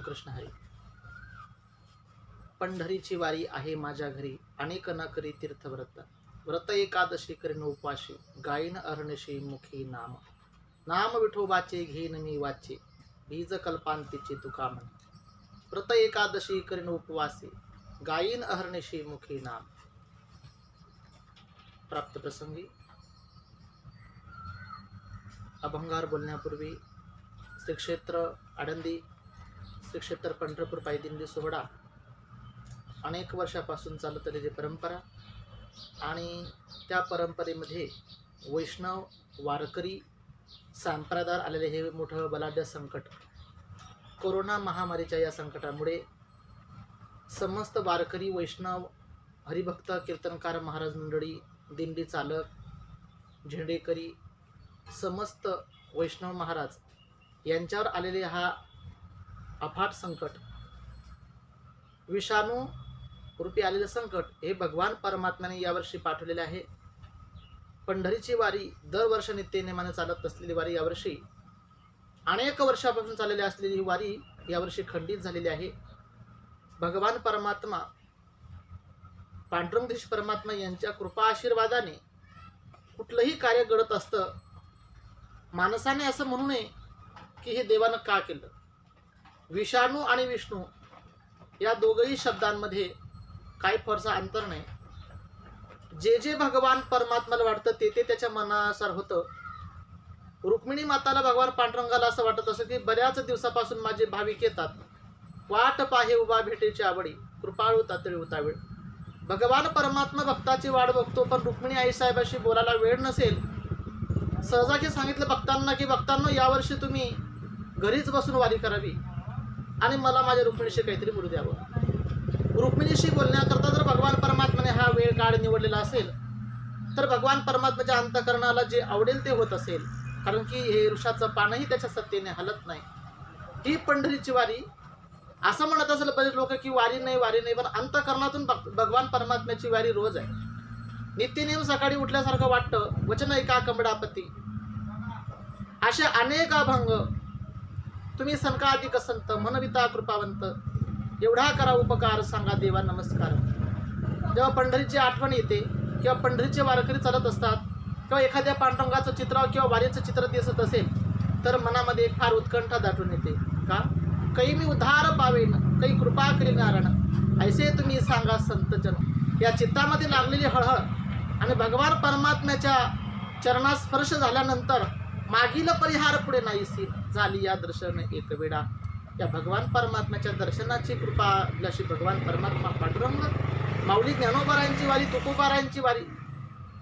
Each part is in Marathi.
रामकृष्ण हरी. पंढरीची वारी आहे माझ्या घरी, अनेक न करी तीर्थव्रत. व्रत एकादशी करीन उपवाशी, गायीन अहर्निशी मुखी नाम. नाम विठोबाचे घेईन मी वाचे, बीज कल्पांतीचे तुका म्हणे. व्रत एकादशी करीन उपवासी, गायीन अहर्निशी मुखी नाम. प्राप्त प्रसंगी अभंगार बोलण्यापूर्वी श्री क्षेत्र आळंदी, श्री क्षेत्र पंढरपूर पायी दिंडी सोहळा अनेक वर्षापासून चालत आलेली परंपरा आणि त्या परंपरेमध्ये वैष्णव वारकरी संप्रदाय आलेले हे मोठं बलाढ्य संकट. कोरोना महामारीच्या या संकटामुळे समस्त वारकरी वैष्णव हरिभक्त कीर्तनकार महाराज मंडळी, दिंडी चालक, झेंडेकरी, समस्त वैष्णव महाराज यांच्यावर आलेले हा अफाट संकट, विषाणू रूपी आलेलं संकट हे भगवान परमात्म्याने यावर्षी पाठवलेले आहे. पंढरीची वारी दरवर्षी नित्यनेमाने चालत असलेली वारी यावर्षी अनेक वर्षापासून चाललेली असलेली ही वारी यावर्षी खंडित झालेली आहे. भगवान परमात्मा पांडुरंग परमात्मा यांच्या कृपा आशीर्वादाने कुठलंही कार्य घडत असतं. माणसाने असं म्हणू नये की हे देवानं का केलं. विषाणू आणि विष्णू या दोघंही शब्दांमध्ये काही फारसा अंतर नाही. जे जे भगवान परमात्म्याला वाटतं ते ते त्याच्या मनानुसार होतं. रुक्मिणी माताला भगवान पांडुरंगाला असं वाटत असं की बऱ्याच दिवसापासून माझे भाविक येतात, वाट पाहे उभा भेटेची आवडी, कृपाळू तातळी उतावेळ. भगवान परमात्मा भक्ताची वाट बघतो, पण रुक्मिणी आईसाहेबाशी बोलायला वेळ नसेल. सहजाकी सांगितलं भक्तांना की भक्तांनो, यावर्षी तुम्ही घरीच बसून वारी करावी आणि मला माझ्या रुक्मिणीशी काहीतरी बोलू द्यावं. रुक्मिणीशी बोलण्याकरता जर भगवान परमात्म्याने हा वेळ काळ निवडलेला असेल तर भगवान परमात्म्याच्या अंतःकरणाला जे आवडेल ते होत असेल. कारण की हे वृक्षाचं पानही त्याच्या सत्तेने हलत नाही. ही पंढरीची वारी असं म्हणत असेल बरेच लोक की वारी नाही, पण अंतःकरणातून भगवान परमात्म्याची वारी रोज आहे. नित्यनेम सकाळी उठल्यासारखं वाटतं, वचन ऐका कमडापती. असे अनेक अभंग तुम्ही संकाधिक संत, मनविता कृपावंत, एवढा करा उपकार, सांगा देवा नमस्कार. जेव्हा पंढरीची आठवण येते किंवा पंढरीचे वारकरी चालत असतात किंवा एखाद्या पांडुरंगाचं चित्र किंवा वारीचं चित्र दिसत असेल तर मनामध्ये एक फार उत्कंठा दाटून येते. का काही मी उद्धार पावेन, काही कृपा करी नारायण, ऐसे तुम्ही सांगा संतजन. या चित्तामध्ये लागलेली हळहळ आणि भगवान परमात्म्याच्या चरणास स्पर्श झाल्यानंतर मागील परिहार पुढे नाहीसी झाली या दर्शन एक वेळा. या भगवान परमात्म्याच्या दर्शनाची कृपा अशी भगवान परमात्मा पांडुरंग, माऊली ज्ञानोबारायांची वारी, तुकोबारायांची वारी.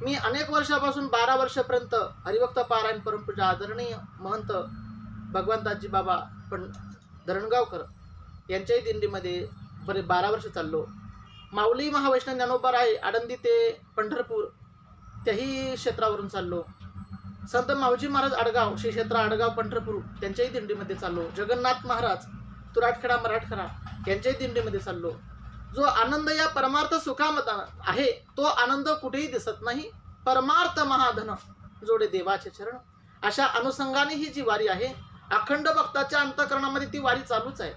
मी अनेक वर्षापासून 12 वर्षापर्यंत हरिभक्त पारायण परमपूजा आदरणीय महंत भगवंताजी बाबा पण धरणगावकर यांच्याही दिंडीमध्ये बरे 12 वर्ष चाललो. माऊली महावैष्णव ज्ञानोबाराय आळंदी ते पंढरपूर त्याही क्षेत्रावरून चाललो. संत माऊजी महाराज आडगाव, श्री क्षेत्र आडगाव पंढरपूर त्यांच्याही दिंडीमध्ये चाललो. जगन्नाथ महाराज तुराटखेडा मराठखेडा यांच्याही दिंडीमध्ये चाललो. जो आनंद या परमार्थ सुखामध्ये आहे तो आनंद कुठेही दिसत नाही. परमार्थ महाधन जोडे देवाचे चरण. अशा अनुषंगाने ही जी वारी आहे, अखंड भक्ताच्या अंतःकरणामध्ये ती वारी चालूच आहे.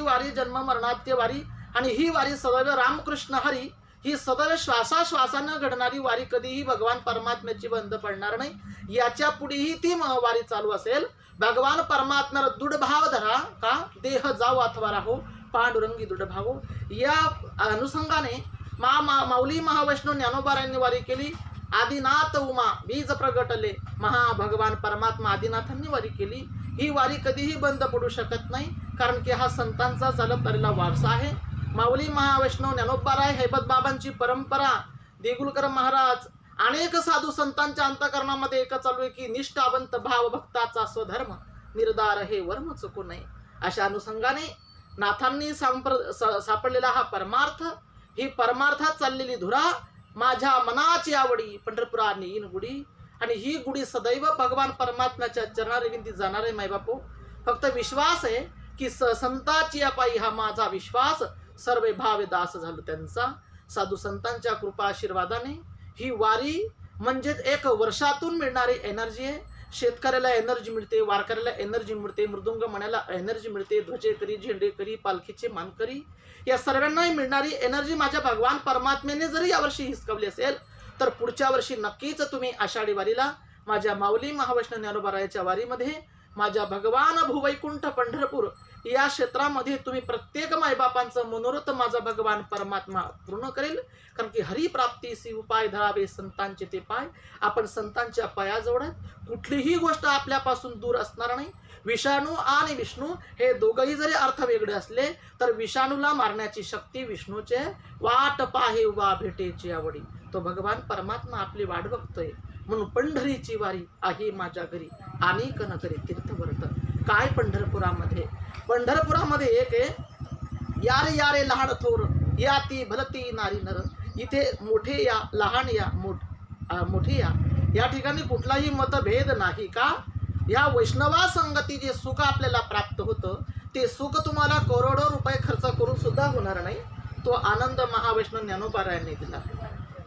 वारी जन्म मरणात्य वारी. आणि ही वारी सदैव रामकृष्ण हरी, ही सदैव श्वासाश्वासानं घडणारी वारी. कधीही भगवान परमात्म्याची बंद पडणार नाही. याच्या पुढेही ती वारी चालू असेल. भगवान परमात्म्याला दृढ भाव धरा, का देह जाऊ अथवा राहो, पांडुरंगी दृढ भाव. या अनुषंगाने माऊली महावैष्णव ज्ञानोबारायांनी वारी केली. आदिनाथ उमा बीज प्रगटले, महाभगवान परमात्मा आदिनाथांनी वारी केली. ही वारी कधीही बंद पडू शकत नाही, कारण की हा संतांचा चालत आलेला वारसा आहे. माऊली महावैष्णव ज्ञानोबाराय हैबत बाबांची परंपरा, देगुलकर महाराज, अनेक साधू संतांच्या अंतःकरणामध्ये एक चालू आहे की निष्ठावंत भाव भक्ताचा स्वधर्म, निर्धार हे वर्म चुकू नये. अशा अनुषंगाने नाथांनी सापडलेला हा परमार्थ, ही परमार्थात चाललेली धुरा, माझ्या मनाची आवडी पंढरपुरा नेईन गुढी. आणि ही गुढी सदैव भगवान परमात्म्याच्या चरणारेविंदी जाणार आहे. मायबापू, फक्त विश्वास आहे की संताची पायी हा माझा विश्वास, सर्वे भावे दास झालो त्यांचा. साधू संतांच्या कृपा आशीर्वादाने ही वारी म्हणजेच एक वर्षातून मिळणारी एनर्जी आहे. शेतकऱ्याला एनर्जी मिळते, वारकऱ्याला एनर्जी मिळते, मृदुंग मण्याला एनर्जी मिळते, ध्वजेकरी, झेंडेकरी, पालखीचे मानकरी या सर्वांनाही मिळणारी एनर्जी माझ्या भगवान परमात्म्याने जरी यावर्षी हिसकवली असेल तर पुढच्या वर्षी नक्कीच तुम्ही आषाढी वारीला माझ्या माऊली महावैष्णव ज्ञानोबारायाच्या वारीमध्ये माझ्या भगवान भूवैकुंठ पंढरपूर या क्षेत्रामध्ये तुम्ही प्रत्येक मायबापांचं मनोरथ माझा भगवान परमात्मा पूर्ण करेल. कारण की हरिप्राप्तीसी उपाय धरावे संतांचे ते पाय. आपण संतांच्या पायाजवळ कुठलीही गोष्ट आपल्यापासून दूर असणार नाही. विषाणू आणि विष्णू हे दोघंही जरी अर्थ वेगळे असले तर विषाणूला मारण्याची शक्ती विष्णूचे. वाट पाहे उभा भेटेची आवडी. तो भगवान परमात्मा आपली वाट बघतोय. म्हणून पंढरीची वारी आहे माझ्या घरी आणि करी तीर्थव्रत. काय पंढरपुरामध्ये एक आहे यारे यारे लहान थोर या ती भलती नारी नर. इथे मोठे या लहान या मोठे या ठिकाणी कुठलाही मतभेद नाही. का या वैष्णवा संगती जे सुख आपल्याला प्राप्त होतं ते सुख तुम्हाला करोडो रुपये खर्च करून सुद्धा होणार नाही. तो आनंद महावैष्णव ज्ञानोबारायांनी दिला.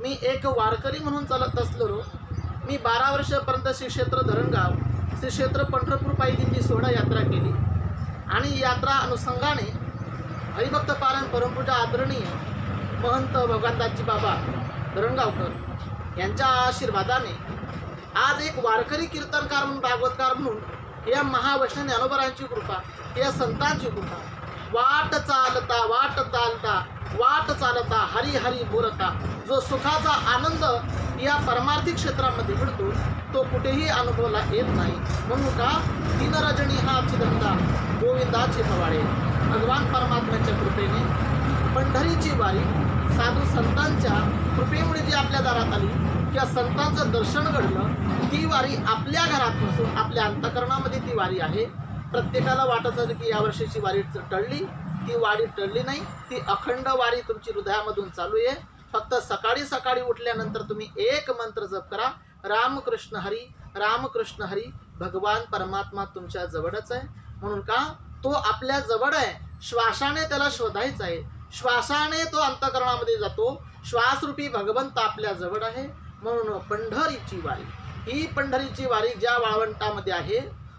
मी एक वारकरी म्हणून चालत असलो. मी 12 वर्षापर्यंत श्री क्षेत्र धरणगाव, श्री क्षेत्र पंढरपूर पायी दिंडी सोहळा यात्रा केली आणि यात्रा अनुषंगाने हरिभक्त पारायण परमपूजा आदरणीय महंत भगवानदासजी बाबा धरणगावकर यांच्या आशीर्वादाने आज एक वारकरी कीर्तनकार म्हणून भागवतकार म्हणून या महावैष्णव ज्ञानोबारायांची कृपा, या संतांची कृपा. वाट चालता हरी हरी बोलता जो सुखाचा आनंद या परमार्थी क्षेत्रामध्ये मिळतो तो कुठेही अनुभवला येत नाही. म्हणून का तीन रजनी हा चिदंता गोविंदाचे पवाडे. भगवान परमात्म्याच्या कृपेने पंढरीची वारी साधू संतांच्या कृपेमुळे जी आपल्या दारात आली किंवा संतांचं दर्शन घडलं ती वारी आपल्या घरात नसून आपल्या अंतःकरणामध्ये ती वारी आहे. प्रत्येकाला वाटत होतं की यावर्षीची वारी टळली. ती वारी टळली नाही. ती अखंड वारी तुमची हृदयामधून चालू आहे. फक्त सकाळी सकाळी उठल्यानंतर तुम्ही एक मंत्र जप करा, रामकृष्ण हरी रामकृष्ण हरी. भगवान परमात्मा तुमच्या जवळच आहे. म्हणून का तो आपल्या जवळ आहे. श्वासाने त्याला शोधायचं आहे. श्वासाने तो अंतःकरणामध्ये जातो. श्वासरूपी भगवंत आपल्या जवळ आहे. म्हणून पंढरीची वारी, ही पंढरीची वारी ज्या वाळवंटामध्ये आहे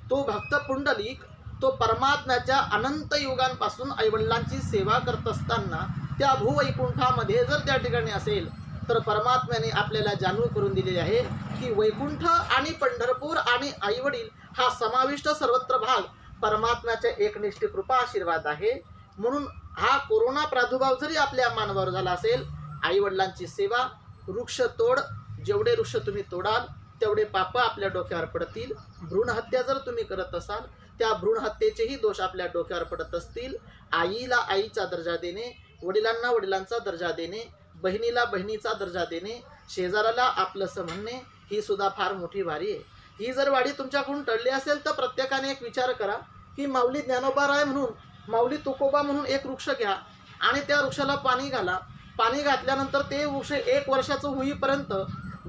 तो भक्त पुंडलिक तो परमात्म्याच्या अनंत युगांपासून आईवडिलांची सेवा करत असताना त्या भूवैकुंठामध्ये जर त्या ठिकाणी असेल तर परमात्म्याने आपल्याला जाणीव करून दिलेली आहे की वैकुंठ आणि पंढरपूर आणि आईवडील हा समाविष्ट सर्वत्र भाग परमात्म्याच्या एकनिष्ठ कृपा आशीर्वाद आहे. म्हणून हा कोरोना प्रादुर्भाव जरी आपल्या मानवावर झाला असेल, आईवडिलांची सेवा, वृक्ष तोड, जेवढे वृक्ष तुम्ही तोडाल तेवढे पाप आपल्या डोक्यावर पडतील. भ्रूण हत्या जर तुम्ही करत असाल त्या भ्रूण हत्येचेही दोष आपल्या डोक्यावर पडत असतील. आईला आईचा दर्जा देणे, वडिलांना वडिलांचा दर्जा देणे, बहिणीला बहिणीचा दर्जा देणे, शेजाराला आपलंसं म्हणणे, ही सुद्धा फार मोठी वारी आहे. ही जर वारी तुमच्याकडून टळली असेल तर प्रत्येकाने एक विचार करा की माऊली ज्ञानोबाराय म्हणून, माऊली तुकोबा म्हणून एक वृक्ष घ्या आणि त्या वृक्षाला पाणी घाला. पाणी घातल्यानंतर ते वृक्ष 1 वर्षाचं होईपर्यंत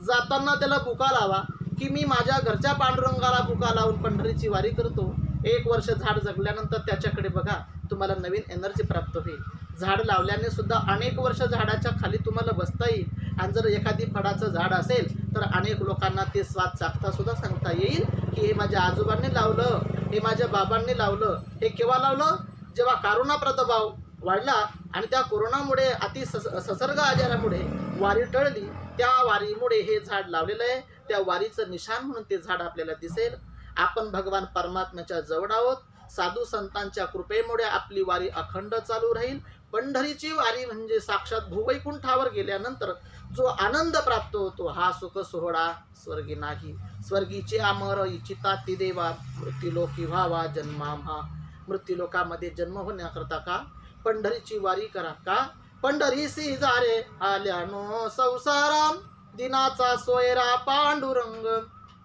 जाताना त्याला बुका लावा की मी माझ्या घरच्या पांडुरंगाला बुका लावून पंढरीची वारी करतो. 1 वर्ष झाड जगल्यानंतर त्याच्याकडे बघा, तुम्हाला नवीन एनर्जी प्राप्त होईल. झाड लावल्याने सुद्धा अनेक वर्ष झाडाच्या खाली तुम्हाला बसता येईल आणि जर एखादी फळाचं झाड असेल तर अनेक लोकांना ते स्वाद चाखता सुद्धा सांगता येईल की हे माझ्या आजोबांनी लावलं, हे माझ्या बाबांनी लावलं. हे केव्हा लावलं? जेव्हा करोना प्रादुर्भाव वाढला आणि त्या कोरोनामुळे संसर्ग आजारामुळे वारी टळली, त्या वारीमुळे हे झाड लावलेलं आहे. त्या वारीचं निशाण म्हणून ते झाड आपल्याला दिसेल. आपण भगवान परमात्म्याच्या जवळ आहोत. साधू संतांच्या कृपेमुळे आपली वारी अखंड चालू राहील. पंढरीची वारी म्हणजे साक्षात भूवैकुंठावर गेल्यानंतर जो आनंद प्राप्त होतो हा सुख सोहळा स्वर्गी नाही. स्वर्गीचे अमर इच्छिता ती देवा मृत्यूलोकी व्हावा जन्माम्हा. मृत्यूलोकामध्ये जन्म होण्याकरता का पंढरीची वारी करा. का पंढरीसी जारे आल्यानो संसाराम दिनाचा सोयरा पांडुरंग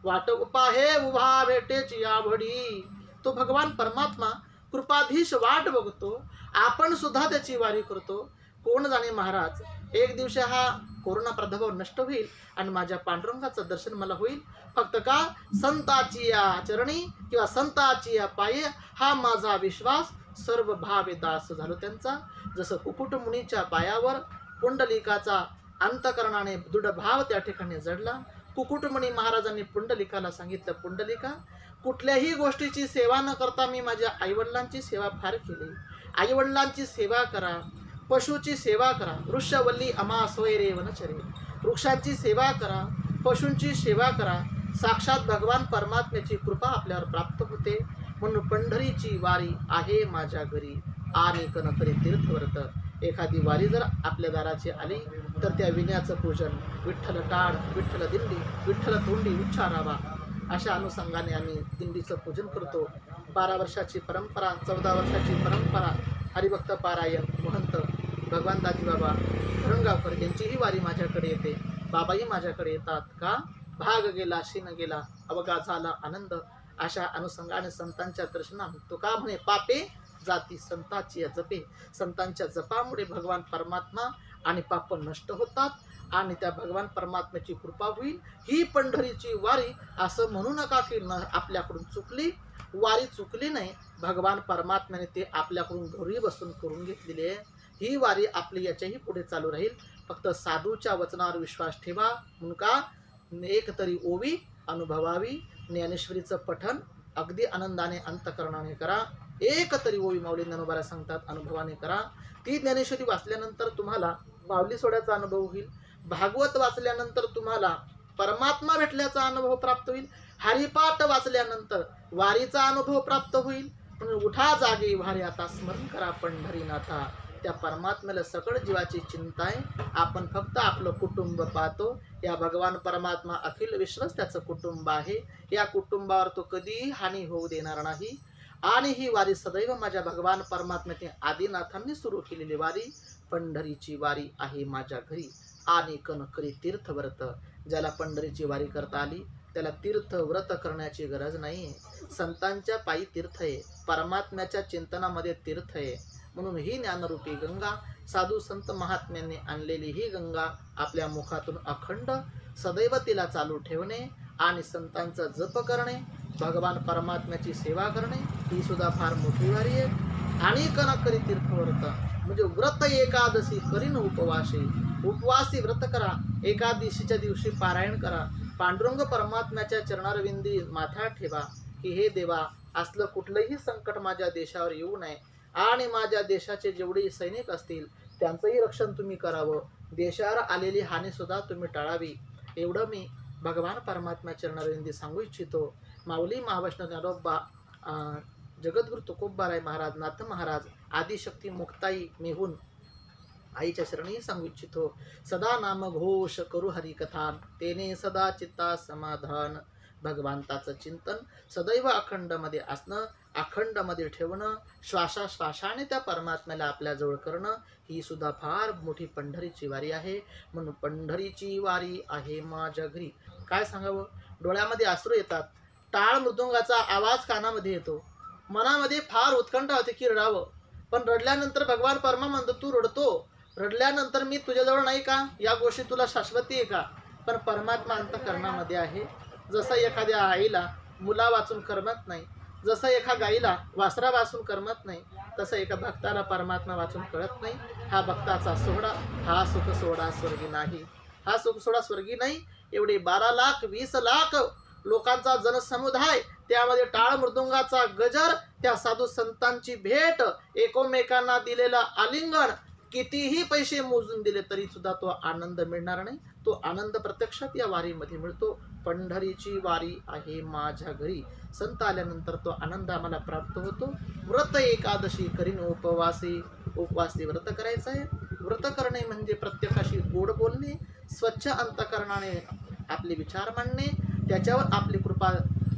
वाट पाहे उभा भेटेची आवडी. तो भगवान परमात्मा कृपाधीश वाट बघतो. आपण सुद्धा त्याची वारी करतो. कोण जाणे महाराज, एक दिवशी हा कोरोना प्रादुर्भाव नष्ट होईल आणि माझ्या पांडुरंगाचं दर्शन मला होईल. फक्त का संताची या चरणी किंवा संताची या पायी हा माझा विश्वास. सर्व भावे दास झालो त्यांचा. जसं कुकुट मुनीच्या पायावर पुंडलिकाचा अंतकरणाने दृढ भाव त्या ठिकाणी जडला कुकुटमणी महाराजांनी पुंडलिकाला सांगितलं, पुंडलिका, कुठल्याही गोष्टीची सेवा न करता मी माझ्या आईवडिलांची सेवा फार केली. आईवडिलांची सेवा करा, पशुची सेवा करा. वृक्षवल्ली अमा सोयरे वनचरे. वृक्षांची सेवा करा, पशूंची सेवा करा. साक्षात भगवान परमात्म्याची कृपा आपल्यावर प्राप्त होते. म्हणून पंढरीची वारी आहे माझ्या घरी आणि कनकरी तीर्थव्रत. एखादी वारी जर आपल्या दाराची आली तर त्या विण्याचं पूजन, विठ्ठल टाळ, विठ्ठल दिंडी, विठ्ठल तोंडी उच्चारावा, अशा अनुषंगाने आम्ही दिंडीचं पूजन करतो. 12 वर्षाची परंपरा, 14 वर्षाची परंपरा, हरिभक्त पारायण महंत भगवान दाजीबाबा धरणगावकर यांचीही वारी माझ्याकडे येते. बाबाही माझ्याकडे येतात. का? भाग गेला शीन गेला अवघा झाला आनंद. अशा अनुषंगाने संतांच्या दर्शनात तुका म्हणे पापे जाती संतांची जपे. संतांच्या जपामुळे भगवान परमात्मा आणि पाप नष्ट होतात आणि त्या भगवान परमात्म्याची कृपा होईल. ही पंढरीची वारी असं म्हणू नका की आपल्याकडून चुकली. वारी चुकली नाही, भगवान परमात्म्याने ते आपल्याकडून घरी बसून करून घेतलेली आहे. ही वारी आपली याच्याही पुढे चालू राहील. फक्त साधूच्या वचनावर विश्वास ठेवा. म्हणून का? एक तरी ओवी अनुभवावी. ज्ञानेश्वरीचं पठण अगदी आनंदाने अंतकरणाने करा. एक तरी ओवी माऊली ज्ञानोबाला सांगतात, अनुभवाने करा. ती ज्ञानेश्वरी वाचल्यानंतर तुम्हाला माऊली सोड्याचा अनुभव होईल. भागवत वाचल्यानंतर तुम्हाला परमात्मा भेटल्याचा अनुभव प्राप्त होईल. हरिपाठ वाचल्यानंतर वारीचा अनुभव प्राप्त होईल. म्हणून उठा जागे वारी आता, स्मरण करा पंढरीनाथा. त्या परमात्म्याला सकळ जीवाची चिंता आहे. आपण फक्त आपलं कुटुंब पाहतो. या भगवान परमात्मा अखिल विश्वच त्याचं कुटुंब आहे. या कुटुंबावर तो कधीही हानी होऊ देणार नाही. आणि ही वारी सदैव माझ्या भगवान परमात्म्याने आदिनाथांनी सुरू केलेली वारी, पंढरीची वारी आहे माझ्या घरी आणि कनकरी तीर्थव्रत. ज्याला पंढरीची वारी करता आली त्याला तीर्थव्रत करण्याची गरज नाही. संतांच्या पायी तीर्थ आहे, परमात्म्याच्या चिंतनामध्ये तीर्थ आहे. म्हणून ही ज्ञानरूपी गंगा, साधू संत महात्म्यांनी आणलेली ही गंगा आपल्या मुखातून अखंड सदैव तिला चालू ठेवणे आणि संतांचा जप करणे, भगवान परमात्म्याची सेवा करणे, ही सुद्धा फार मोठी वारी आहे. आणि कनकरी तीर्थव्रत म्हणजे व्रत एकादशी करीन उपवासी. उपवासी व्रत करा. एकादशीच्या दिवशी पारायण करा. पांडुरंग परमात्म्याच्या चरणारविंदी माथा ठेवा की हे देवा, असलं कुठलंही संकट माझ्या देशावर येऊ नये आणि माझ्या देशाचे जेवढे सैनिक असतील त्यांचंही रक्षण तुम्ही करावं. देशावर आलेली हानी सुद्धा तुम्ही टाळावी. एवढं मी भगवान परमात्मा चरणारविंदी सांगू इच्छितो. माऊली महावैष्णव ज्ञानोबा, जगद्गुरु तुकोबाराय महाराज, नाथ महाराज, आदिशक्ती मुक्ताई मेहून आईच्या शरणी सांगू इच्छितो. सदा नाम घोष करू हरिकथान, तेने सदा चित्ता समाधान. भगवंताचं चिंतन सदैव अखंडमध्ये असणं, अखंडमध्ये ठेवणं, श्वासाश्वासाने त्या परमात्म्याला आपल्याजवळ करणं, ही सुद्धा फार मोठी पंढरीची वारी आहे. म्हणून पंढरीची वारी आहे माझ्या घरी. काय सांगावं? डोळ्यामध्ये अश्रू येतात. टाळ मृदुंगाचा आवाज कानामध्ये येतो. मनामध्ये फार उत्कंठा होते की रडावं. पण रडल्यानंतर भगवान परमा म्हणतो, तू रडतो, रडल्यानंतर मी तुझ्याजवळ नाही का? या गोष्टी तुला शाश्वती आहे का? पण परमात्मा अंतःकरणामध्ये आहे. जसं एखाद्या आईला मुला वाचून करमत नाही, जसं एका गाईला वासरा वाचून करमत नाही, तसं एका भक्ताला परमात्मा वाचून कळत नाही. हा भक्ताचा सोहळा, हा सुख सोहळा स्वर्गी नाही. हा सुख सोहळा स्वर्गी नाही. एवढे 12 लाख 20 लाख लोकांचा जनसमुदाय, त्यामध्ये टाळ मृदुंगाचा गजर, त्या साधू संतांची भेट, एकोमेकांना दिलेला आलिंगन, कितीही पैसे मोजून दिले तरी सुद्धा तो आनंद मिळणार नाही. तो आनंद प्रत्यक्षात या वारीमध्ये मिळतो. पंढरीची वारी आहे माझ्या घरी. संत आल्यानंतर तो आनंद आम्हाला प्राप्त होतो. व्रत एकादशी करीन उपवासी. उपवासी व्रत करायचं आहे. व्रत करणे म्हणजे प्रत्येकाशी गोड बोलणे, स्वच्छ अंतःकरणाने आपले विचार मांडणे, त्याच्यावर आपली कृपा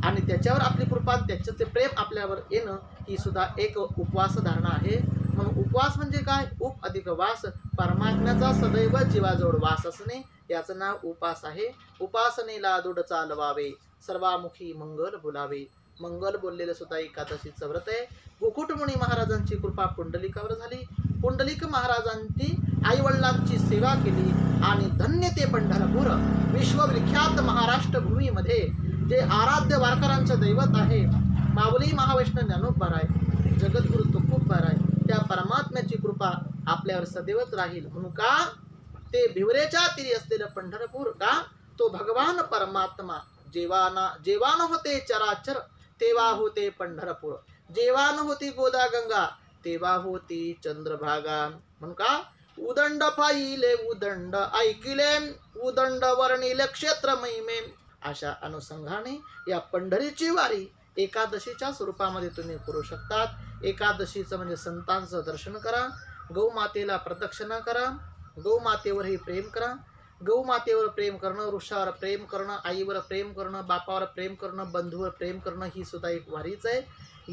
आणि त्याच्यावर आपली कृपा, त्याचे प्रेम आपल्यावर येणं, ही सुद्धा एक उपवास धारणा आहे. म्हणून उपवास म्हणजे काय? उप अधिक वास, परमात्म्याचा सदैव जीवाजवळ वास असणे, याचं नाव उपास आहे. उपासनेला दूढ चालवावे, सर्वामुखी मंगल बोलावे. मंगल बोललेलं सुद्धा एकादशीचं व्रत आहे. कुकुटमुनी महाराजांची कृपा पुंडलिकावर झाली. पुंडलिक महाराजांची आईवडिलांची सेवा केली आणि धन्य ते पंढरपूर, विश्वविख्यात महाराष्ट्र भूमीमध्ये जे आराध्य वारकऱ्यांचं दैवत आहे, माऊली महावैष्णव ज्ञानोबाराय, जगद्गुरु तुकोबाराय, त्या परमात्म्याची कृपा आपल्यावर सदैवच राहील. म्हणून का? ते भिवरेच्या तीरी असलेलं पंढरपूर, का तो भगवान परमात्मा जेव्हा न होते चराचर तेव्हा होते पंढरपूर, जेव्हा न होती गोदा गंगा तेव्हा होती चंद्रभागा. म्हणून का उदंड पाहिले उदंड ऐकिले उदंड वर्णिले क्षेत्र महिमे. अशा अनुषंगाने या पंढरीची वारी एकादशीच्या स्वरूपामध्ये तुम्ही करू शकतात. एकादशीचं म्हणजे संतांचं दर्शन करा, गौमातेला प्रदक्षिणा करा, गौमातेवरही प्रेम करा. गौमातेवर प्रेम करणं, वृक्षावर प्रेम करणं, आईवर प्रेम करणं, बापावर प्रेम करणं, बंधूवर प्रेम करणं ही सुद्धा एक वारीच आहे.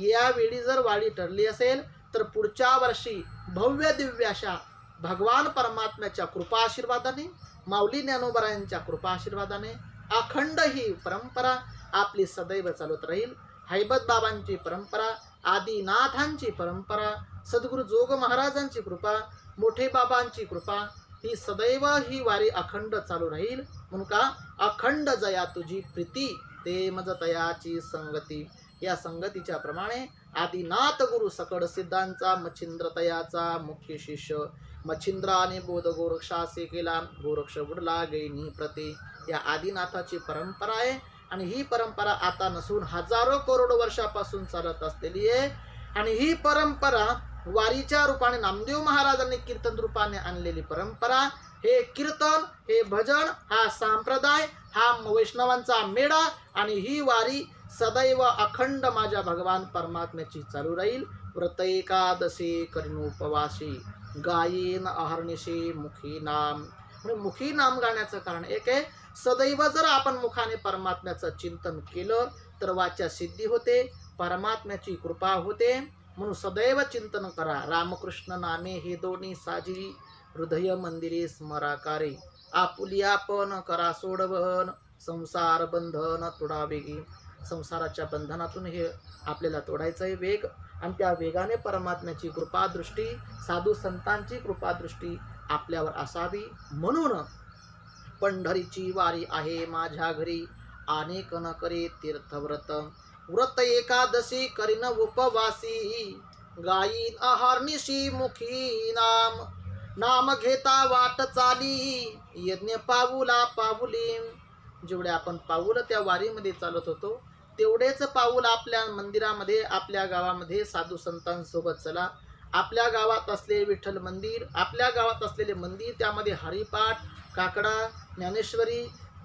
यावेळी जर वारी ठरली असेल तर पुढच्या वर्षी भव्य दिव्य अशा भगवान परमात्म्याच्या कृपा आशीर्वादाने, माऊली ज्ञानोबरायांच्या कृपा आशीर्वादाने अखंड ही परंपरा आपली सदैव चालत राहील. हैबत बाबांची परंपरा, आदिनाथांची परंपरा, सद्गुरू जोग महाराजांची कृपा, मोठे बाबांची कृपा, ही सदैव ही वारी अखंड चालू राहील. म्हणून का अखंड जया तुझी प्रीती ते मज तयाची संगती. या संगतीच्या प्रमाणे आदिनाथ गुरु सकळ सिद्धांचा मच्छिंद्र तयाचा मुख्य शिष्य मच्छिंद्राने बोध गोरक्षासे केला, गोरक्ष बुडला गैनी प्रती. या आदिनाथाची परंपरा आहे आणि ही परंपरा आता नसून हजारो करोड वर्षापासून चालत असलेली आहे. आणि ही परंपरा वारीच्या रूपाने नामदेव महाराजांनी कीर्तन रूपाने आणलेली परंपरा. हे कीर्तन, हे भजन, हा संप्रदाय, हा वैष्णवांचा मेळा आणि ही वारी सदैव अखंड माझ्या भगवान परमात्म्याची चालू राहील. व्रत एकादशी करीन उपवासी गायीन अहर्निशी मुखी नाम. म्हणजे मुखी नाम गाण्याचं कारण एक आहे, सदैव जर आपण मुखाने परमात्म्याचं चिंतन केलं तर वाचा सिद्धी होते, परमात्म्याची कृपा होते. म्हणून सदैव चिंतन करा. रामकृष्ण नामे हे दोन्ही साजी हृदय मंदिरे स्मराकारे. आपुलिया पण करा सोडवन संसार बंधन तोडा वेगी. संसाराच्या बंधनातून हे आपल्याला तोडायचं आहे वेग. आणि त्या वेगाने परमात्म्याची कृपादृष्टी, साधू संतांची कृपादृष्टी आपल्यावर असावी. म्हणून पंढरीची वारी आहे माझ्या घरी, अनेक न करे तीर्थव्रत. व्रत एकादशी करीन उपवासी गायीन अहर्निशी मुखी नाम. नाम घेता वाट चाली यज्ञ पाऊला पाऊली. जेवढे आपण पाऊल त्या वारीमध्ये चालत होतो तेवढेच पाऊल आपल्या मंदिरामध्ये, आपल्या गावामध्ये साधू संतांसोबत चला. आपल्या गावात असलेले विठ्ठल मंदिर, आपल्या गावात असलेले मंदिर, त्यामध्ये हरिपाठ, काकडा, ज्ञानेश्वरी,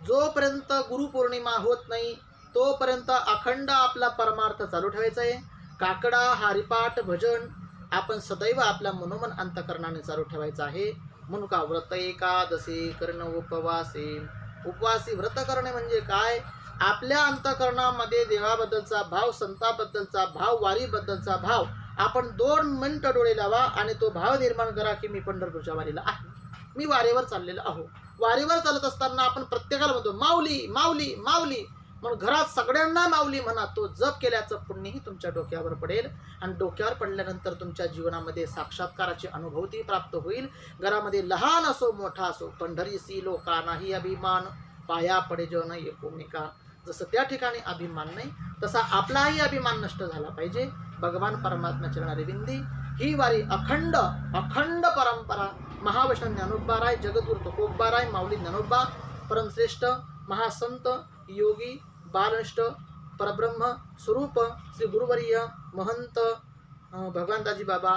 जोपर्यंत गुरुपौर्णिमा होत नाही तोपर्यंत अखंड आपला परमार्थ चालू ठेवायचा आहे. काकडा, हरिपाठ, भजन आपण सदैव आपल्या मनोमन अंतकरणाने चालू ठेवायचं आहे. म्हणून का व्रत एकादशी करण उपवासी. उपवासी व्रत करणे म्हणजे काय? आपल्या अंतकरणामध्ये देवाबद्दलचा भाव, संताबद्दलचा भाव, वारीबद्दलचा भाव आपण 2 मिनिटं डोळे लावा आणि तो भाव निर्माण करा की मी पंढरपूरच्या वारीला आहे, मी वारीवर चाललेलो आहो. वारीवर चालत असताना आपण प्रत्येकाला म्हणतो माऊली माऊली माऊली. म्हणून घरात सगळ्यांना माऊली म्हणा. तो जप केल्याचं पुण्यही तुमच्या डोक्यावर पडेल आणि डोक्यावर पडल्यानंतर तुमच्या जीवनामध्ये साक्षात्काराची अनुभूती प्राप्त होईल. घरामध्ये लहान असो मोठा असो पंढरीसी लोकांनाही अभिमान पाया पडे जन एकोमिका. जसं त्या ठिकाणी अभिमान नाही तसा आपलाही अभिमान नष्ट झाला पाहिजे. भगवान परमात्म्याच्या चरणारी विंदी ही वारी अखंड अखंड परंपरा. महावैष्णव ज्ञानोबाराय, जगद्गुरु तुकोबाराय, माऊली ज्ञानोबा, परमश्रेष्ठ महासंत योगी बालनिष्ठ परब्रह्म स्वरूप श्री गुरुवर्य महंत भगवानदाजी बाबा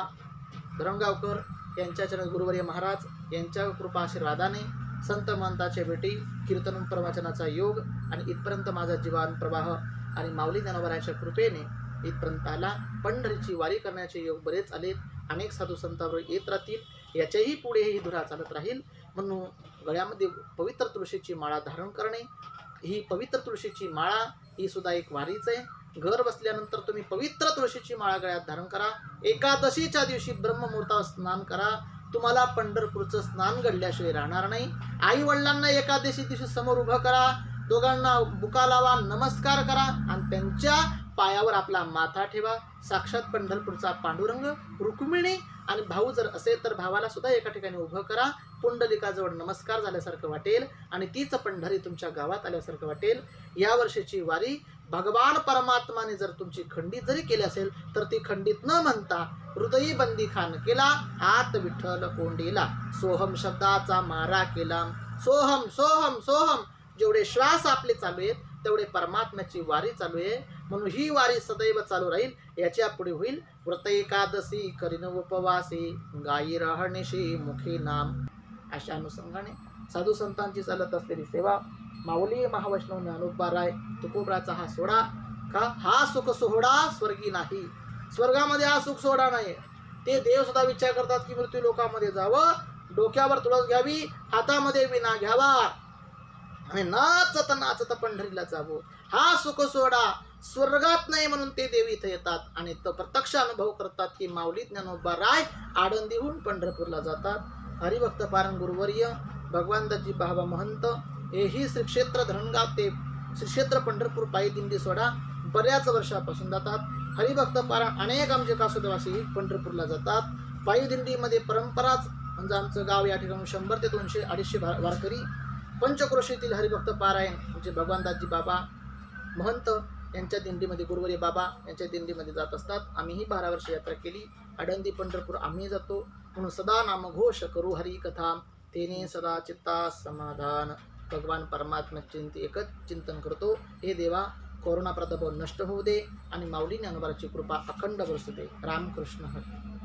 धरणगावकर यांच्या चरण गुरुवर्य महाराज यांच्या कृपा आशीर्वादाने संत महंताच्या भेटी, कीर्तन प्रवचनाचा योग आणि इथपर्यंत माझा जीवन प्रवाह आणि माऊली ज्ञानोबरायांच्या कृपेने इथपर्यंत आला. पंढरीची वारी करण्याचे योग बरेच आलेत. अनेक साधू संतांवर येत राहतील. याच्याही पुढे ही धुरा चालत राहील. म्हणून गळ्यामध्ये पवित्र तुळशीची माळा धारण करणे, ही पवित्र तुळशीची माळा ही सुद्धा एक वारीच आहे. घर बसल्यानंतर तुम्ही पवित्र तुळशीची माळा गळ्यात धारण करा. एकादशीच्या दिवशी ब्रह्ममुहूर्तावर स्नान करा. तुम्हाला पंढरपूरचं स्नान घडल्याशिवाय राहणार नाही. आई वडिलांना एकादशी दिवशी समोर उभं करा, दोघांना बुका लावा, नमस्कार करा आणि त्यांच्या पायावर आपला माथा ठेवा. साक्षात पंढरपूरचा पांडुरंग, रुक्मिणी आणि भाऊ जर असेल तर भावाला सुद्धा एका ठिकाणी उभं करा. पुंडलिकाजवळ नमस्कार झाल्यासारखं वाटेल आणि तीच पंढरी तुमच्या गावात आल्यासारखं वाटेल. या वर्षीची वारी भगवान परमात्माने जर तुमची खंडित जरी केली असेल तर ती खंडित न म्हणता हृदयी बंदी खान केला, आत विठ्ठल कोंडीला. सोहम शब्दाचा मारा केला. सोहम सोहम सोहम जेवढे श्वास आपले चालू आहेत तेवढे परमात्म्याची वारी चालू आहे. म्हणून ही वारी सदैव चालू राहील. याच्या पुढे होईल व्रत एकादशी करीन उपवासी गायी राहणेशी मुखी नाम. अशा अनुषंगाने साधू संतांची चालत असलेली सेवा माऊली महावैष्णव ज्ञानोबाराय तुकोबराचा हा सोहळा का हा सुख सोहळा स्वर्गी नाही. स्वर्गामध्ये हा सुख सोहळा नाही. ते देव सुद्धा विचार करतात की मृत्यू लोकामध्ये जावं, डोक्यावर तुळस घ्यावी, हातामध्ये विणा घ्यावा आणि नाचत नाचत पंढरीला जावं. हा सुख सोहळा स्वर्गात नाही म्हणून ते देव इथे येतात आणि तो प्रत्यक्ष अनुभव करतात की माऊली ज्ञानोबा राय आळंदीहून पंढरपूरला जातात. हरिभक्त पारण गुरुवर्य भगवान दाजी बाबा महंत हेही श्री क्षेत्र धरणगाव ते श्री क्षेत्र पंढरपूर पायी दिंडी सोहळा बऱ्याच वर्षापासून जातात. हरिभक्त पारण अनेक आमचे कासोदेवासी पंढरपूरला जातात. पायी दिंडीमध्ये परंपराच म्हणजे आमचं गाव या ठिकाणी 100 ते 200 250 वारकरी पंचक्रोशीतील हरिभक्त पारायण म्हणजे भगवान दाजी बाबा महंत यांच्या दिंडीमध्ये गुरुवर्य बाबा यांच्या दिंडीमध्ये जात असतात. आम्हीही 12 वर्ष यात्रा केली. आळंदी पंढरपूर आम्ही जातो. म्हणून सदा नामघोष करू हरी कथा तेने सदा चित्ता समाधान. भगवान परमात्म्याचे एकच चिंतन करतो. हे देवा कोरोना प्रादुर्भाव नष्ट होऊ दे आणि माऊली ज्ञानोबाची कृपा अखंड बरसू दे. रामकृष्ण हरी.